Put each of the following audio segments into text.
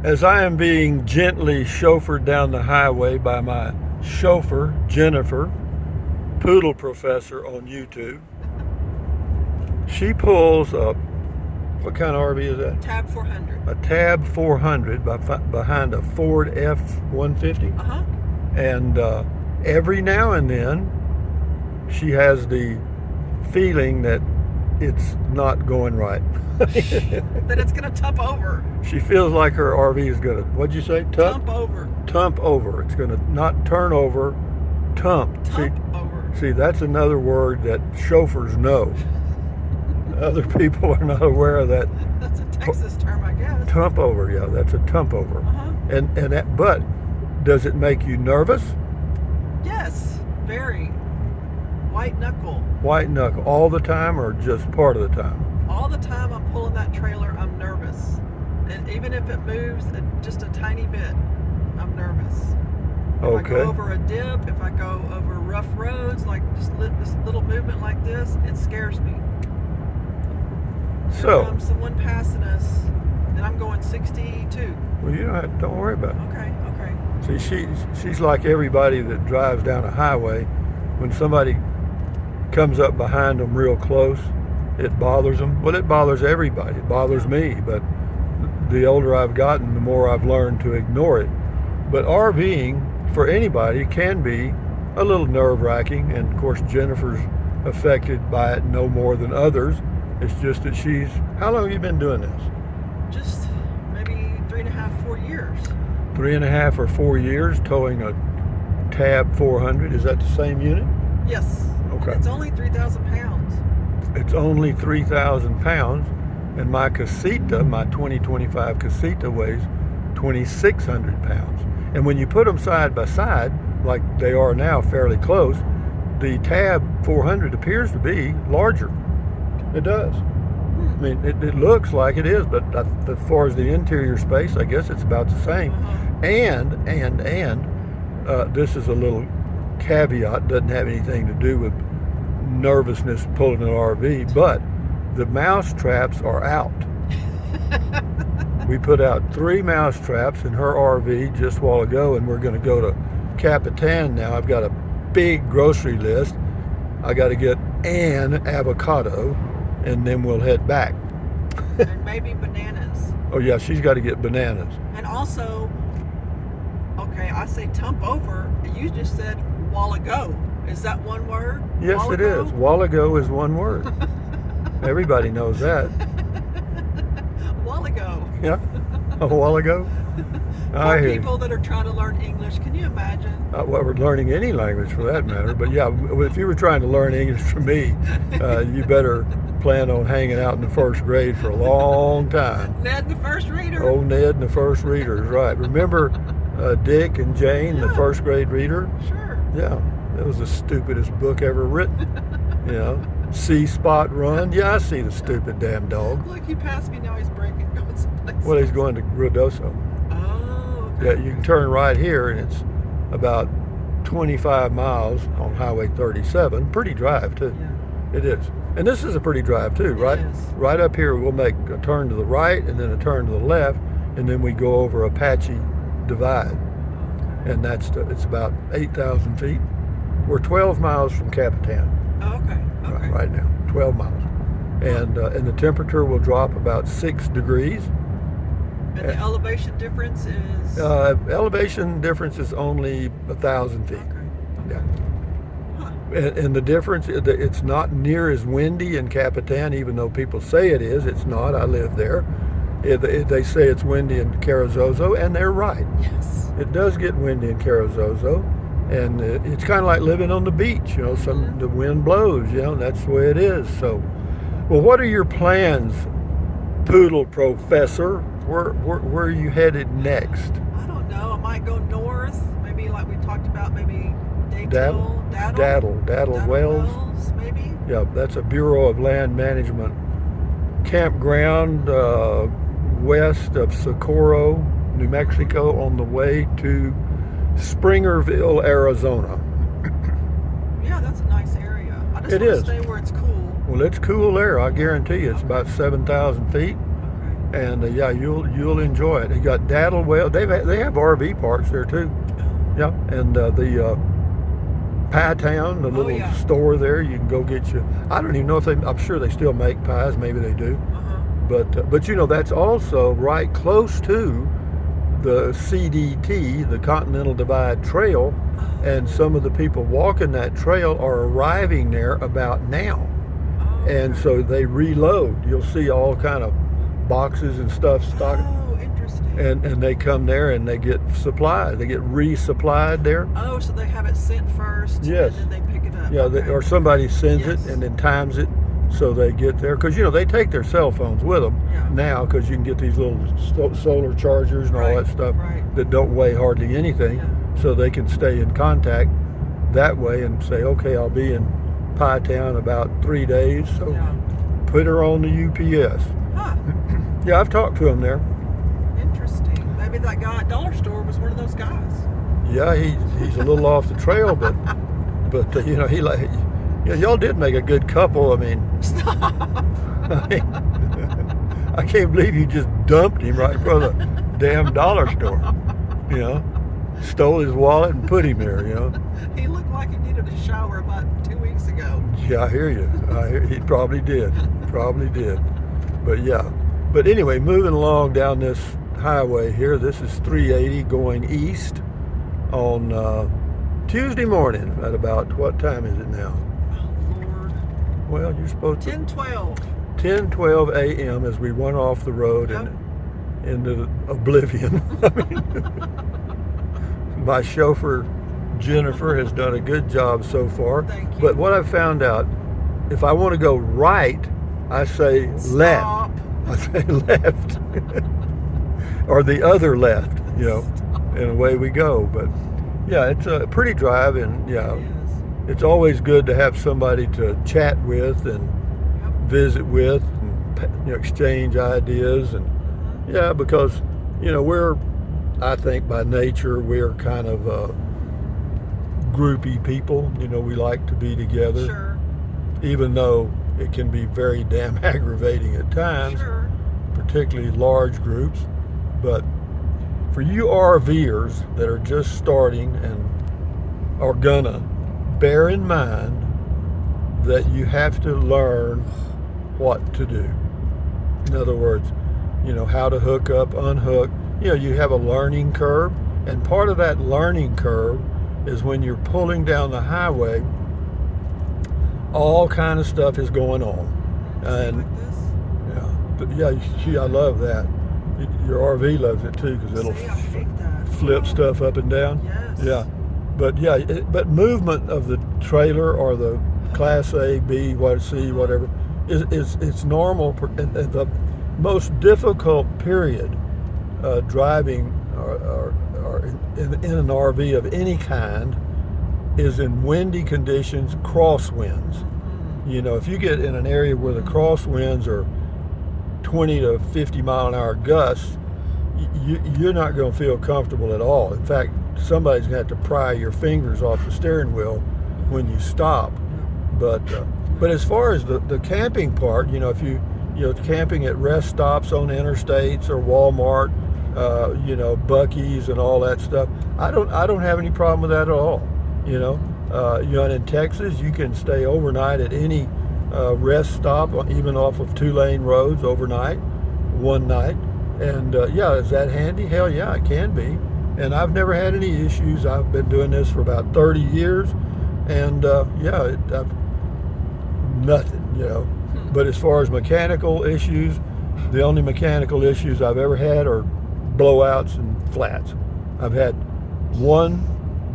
As I am being gently chauffeured down the highway by my chauffeur, Jennifer, Poodle Professor on YouTube, she pulls a, what kind of RV is that? Tab 400. A Tab 400 behind a Ford F-150. Uh-huh. And every now and then, she has the feeling that it's not going right. That it's going to tump over. She feels like her RV is going to, what'd you say? Tump over. Tump over. It's going to not turn over, tump. Tump over. See, that's another word that chauffeurs know. Other people are not aware of that. That's a Texas term, I guess. Tump over, yeah, that's a tump over. Uh-huh. But does it make you nervous? Yes, very. White knuckle. White knuckle all the time or just part of the time? All the time I'm pulling that trailer, I'm nervous. And even if it moves just a tiny bit, I'm nervous. If I go over a dip, if I go over rough roads, like just this little movement like this, it scares me. So, here comes someone passing us, and I'm going 62. Well, you don't worry about it. Okay. See, she's like everybody that drives down a highway. When somebody comes up behind them real close, it bothers them. Well, it bothers everybody. It bothers me, but the older I've gotten, the more I've learned to ignore it. But RVing, for anybody, can be a little nerve-wracking, and of course Jennifer's affected by it no more than others. It's just that how long have you been doing this? Just maybe 3.5, 4 years. 3.5 or 4 years towing a Tab 400. Is that the same unit? Yes. Okay. It's only 3,000 pounds. It's only 3,000 pounds, and my Casita, my 2025 Casita weighs 2,600 pounds. And when you put them side by side, like they are now, fairly close, the Tab 400 appears to be larger. It does. I mean, it looks like it is, but as far as the interior space, I guess it's about the same. And this is a little caveat, doesn't have anything to do with nervousness pulling an RV, but the mouse traps are out. We put out 3 mouse traps in her RV just a while ago, and we're going to go to Capitan now. I've got a big grocery list. I got to get an avocado, and then we'll head back. And maybe bananas. Oh yeah, she's got to get bananas. And also, okay, I say tump over. You just said while ago. Is that one word? Yes, it is. While ago is one word. Everybody knows that. While ago. Yeah, a while ago. For people that are trying to learn English, can you imagine? Well, we're learning any language for that matter. But yeah, if you were trying to learn English from me, you better plan on hanging out in the first grade for a long time. Ned the first reader. Oh, Ned and the first reader is right. Remember Dick and Jane, the first grade reader? Sure. Yeah, that was the stupidest book ever written. You know, See Spot Run. Yeah, I see the stupid damn dog. Look, he passed me now. He's breaking, going someplace. Well, he's going to Ruidoso. Oh, okay. Yeah, you can turn right here, and it's about 25 miles on Highway 37. Pretty drive, too. Yeah. It is. And this is a pretty drive, too, right? It is. Right up here, we'll make a turn to the right, and then a turn to the left, and then we go over Apache Divide. Okay. And it's about 8,000 feet. We're 12 miles from Capitan. Oh, okay. Okay. Right now, 12 miles. And the temperature will drop about 6 degrees. And the elevation difference is? Elevation difference is only 1,000 feet. Okay. Yeah. And the difference, it's not near as windy in Capitan, even though people say it is. It's not. I live there. They say it's windy in Carrizozo, and they're right. Yes. It does get windy in Carrizozo, and it's kind of like living on the beach. You know, the wind blows. You know, that's the way it is. So, well, what are your plans, Poodle Professor? Where are you headed next? I don't know. I might go north. Maybe like we talked about. Maybe Daddle Wells, maybe. Yeah, that's a Bureau of Land Management campground west of Socorro, New Mexico, on the way to Springerville, Arizona. Yeah, that's a nice area. I just want to stay where it's cool. Well, it's cool there. I guarantee you, it's about 7,000 feet. Okay. and yeah, you'll enjoy it. They got Daddle Well. They have RV parks there too. Yeah, and the Pie Town, the little yeah. store there, you can go get you. I don't even know if I'm sure they still make pies. Maybe they do. But you know, that's also right close to the CDT, the Continental Divide Trail, and some of the people walking that trail are arriving there about now. And so they reload. You'll see all kind of boxes and stuff stocked. Oh, interesting. And they come there and they get supplied. They get resupplied there. Oh, so they have it sent first. Yes. And then they pick it up. Yeah, Okay. or somebody sends Yes. it and then times it so they get there. Because, you know, they take their cell phones with them now because you can get these little solar chargers and all that stuff that don't weigh hardly anything. Yeah. So they can stay in contact that way and say, okay, I'll be in Pie Town about 3 days. So put her on the UPS. Huh. Yeah, I've talked to him there. Interesting. Maybe that guy at Dollar Store was one of those guys. Yeah, he's a little off the trail, but you know, y'all did make a good couple. I mean, Stop. I can't believe you just dumped him right in front of the damn dollar store. You know, stole his wallet and put him there. You know. He looked like he needed a shower about 2 weeks ago. Yeah, I hear you. He probably did. Probably did. But yeah. But anyway, moving along down this highway here. This is 380 going east on Tuesday morning at about, what time is it now? Oh, Lord. Well, you're supposed to. 10:12 a.m. as we went off the road and into oblivion. I mean, my chauffeur Jennifer has done a good job so far. Thank you. But what I've found out, if I want to go right, I say left. Stop. I say left. Or the other left, you know, and away we go. But yeah, it's a pretty drive, and yeah, it's always good to have somebody to chat with and visit with and, you know, exchange ideas. And yeah, because, you know, I think by nature we're kind of groupie people. You know, we like to be together. Sure. Even though it can be very damn aggravating at times, particularly large groups. But for you RVers that are just starting and are gonna, bear in mind that you have to learn what to do. In other words, you know, how to hook up, unhook. You know, you have a learning curve, and part of that learning curve is when you're pulling down the highway, all kind of stuff is going on. And like this? Yeah, I love that. Your RV loves it too, because it'll flip stuff up and down. Yes. Yeah, but movement of the trailer or the Class A, B, C, whatever, it's normal. The most difficult period driving or in an RV of any kind is in windy conditions, crosswinds. You know, if you get in an area where the crosswinds are 20 to 50 mile an hour gusts, you're not going to feel comfortable at all. In fact, somebody's going to have to pry your fingers off the steering wheel when you stop. But as far as the camping part, you know, if you know, camping at rest stops on interstates or Walmart, you know, Buc-ee's and all that stuff, I don't have any problem with that at all. You know, and in Texas, you can stay overnight at any rest stop, even off of 2-lane roads overnight, one night. And yeah, is that handy? Hell yeah, it can be. And I've never had any issues. I've been doing this for about 30 years, and yeah, nothing, you know. But as far as mechanical issues, the only mechanical issues I've ever had are blowouts and flats. I've had one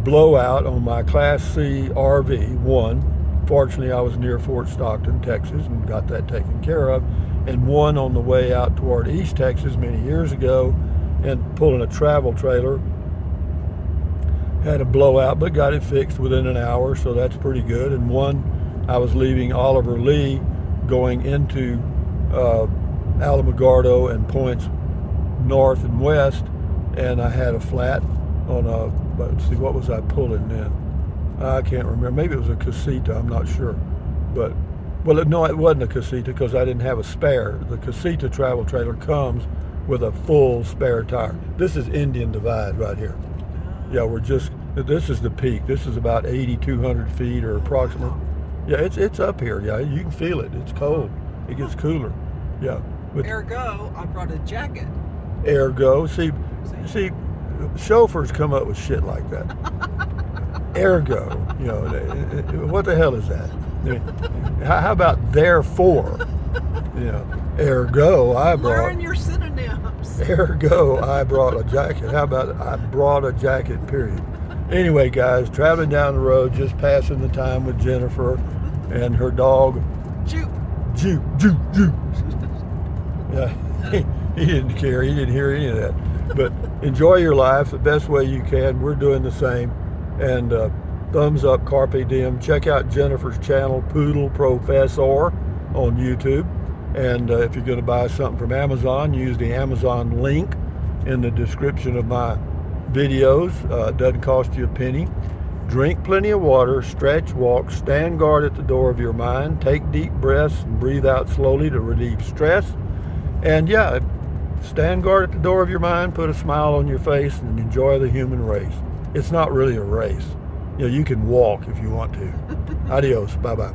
blowout on my Class C RV, one. Fortunately, I was near Fort Stockton, Texas, and got that taken care of. And one on the way out toward East Texas many years ago, and pulling a travel trailer. Had a blowout, but got it fixed within an hour, so that's pretty good. And one, I was leaving Oliver Lee, going into Alamogordo and points north and west, and I had a flat on let's see, what was I pulling then? I can't remember. Maybe it was a casita, I'm not sure. But Well, no, it wasn't a casita because I didn't have a spare. The casita travel trailer comes with a full spare tire. This is Indian Divide right here. Yeah, this is the peak. This is about 8,200 feet or approximately. Yeah, it's up here. Yeah, you can feel it. It's cold. It gets cooler. Yeah. Ergo, I brought a jacket. Ergo, see, chauffeurs come up with shit like that. Ergo, what the hell is that? How about therefore? Ergo, I brought. Learn your synonyms. Ergo, I brought a jacket. How about I brought a jacket, period. Anyway, guys, traveling down the road, just passing the time with Jennifer and her dog. Juke. Juke. Yeah, he didn't care. He didn't hear any of that. But enjoy your life the best way you can. We're doing the same. And thumbs up, Carpe Diem. Check out Jennifer's channel, Poodle Professor, on YouTube. And if you're going to buy something from Amazon, use the Amazon link in the description of my videos. It doesn't cost you a penny. Drink plenty of water, stretch, walk, stand guard at the door of your mind, take deep breaths and breathe out slowly to relieve stress. And yeah, stand guard at the door of your mind, put a smile on your face, and enjoy the human race. It's not really a race. You can walk if you want to. Adios. Bye-bye.